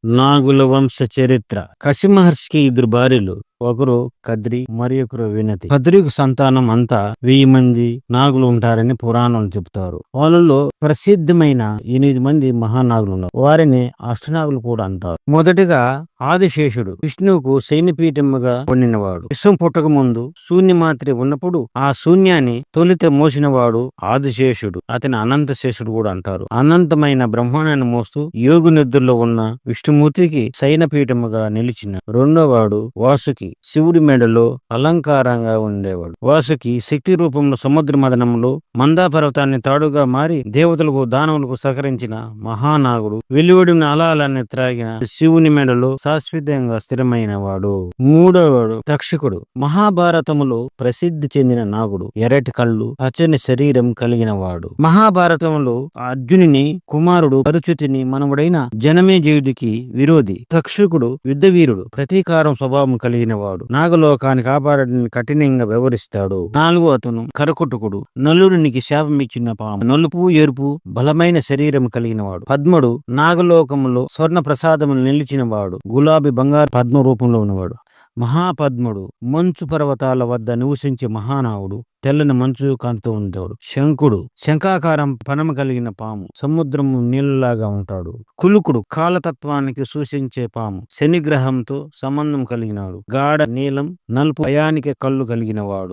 నాగుల వంశ చరిత్ర. కసి మహర్షికి ఇద్దరు భార్యలు. ఒకరు కద్రి, మరి ఒకరు వినతి. కద్రికి సంతానం అంతా 1000 మంది నాగులు ఉంటారని పురాణాలు చెబుతారు. వాళ్ళలో ప్రసిద్ధమైన 8 మంది మహానాగులు ఉన్నారు. వారిని అష్టనాగులు కూడా అంటారు. మొదటిగా ఆదిశేషుడు విష్ణువుకు శయనపీఠముగా పొందినవాడు. విశ్వం పుట్టక ముందు శూన్యమాత్రే ఉన్నప్పుడు ఆ శూన్యాన్ని తొలిత మోసినవాడు ఆదిశేషుడు. అతని అనంత శేషుడు కూడా అంటారు. అనంతమైన బ్రహ్మాండాన్ని మోస్తూ యోగు నిద్రలో ఉన్న విష్ణుమూర్తికి శయనపీఠముగా నిలిచిన రెండోవాడు వాసుకి. శివుడి మెడలో అలంకారంగా ఉండేవాడు. వాసుకి శక్తి రూపంలో సముద్ర మదనంలో మందా పర్వతాన్ని తాడుగా మారి దేవతలకు దానవులకు సహకరించిన మహానాగుడు. వెలువడిన అలాలన్నీ త్రాగిన శివుని మెడలో శాశ్వతంగా స్థిరమైన వాడు. మూడోవాడు తక్షకుడు. మహాభారతములో ప్రసిద్ధి చెందిన నాగుడు. ఎర్రటి కళ్ళు, పచ్చని శరీరం కలిగిన వాడు. మహాభారతంలో అర్జునుని కుమారుడు, పరుచుతిని మనవడైన జనమేజయుడికి విరోధి. తక్షకుడు యుద్ధవీరుడు, ప్రతీకారం స్వభావం కలిగిన వాడు. నాగలోకాన్ని కాపాడడానికి కఠినంగా వ్యవహరిస్తాడు. నాలుగో అతను కరకుటుకుడు. నలునికి శాపం ఇచ్చిన పాము. నలుపు ఎరుపు బలమైన శరీరం కలిగిన వాడు. పద్ముడు నాగలోకములో స్వర్ణ ప్రసాదములు నిలిచిన వాడు. గులాబీ బంగారు పద్మ రూపంలో ఉన్నవాడు. మహాపద్ముడు మంచు పర్వతాల వద్ద నివసించే మహానావుడు. తెల్లని మంచు కాంతితో ఉంటాడు. శంకుడు శంఖాకారం పనమ కలిగిన పాము. సముద్రము నీళ్ళలాగా ఉంటాడు. కులుకుడు కాలతత్వానికి సూచించే పాము. శని గ్రహంతో సంబంధం కలిగినాడు. గాఢ నీలం నలుపు భయానికి కళ్ళు కలిగిన వాడు.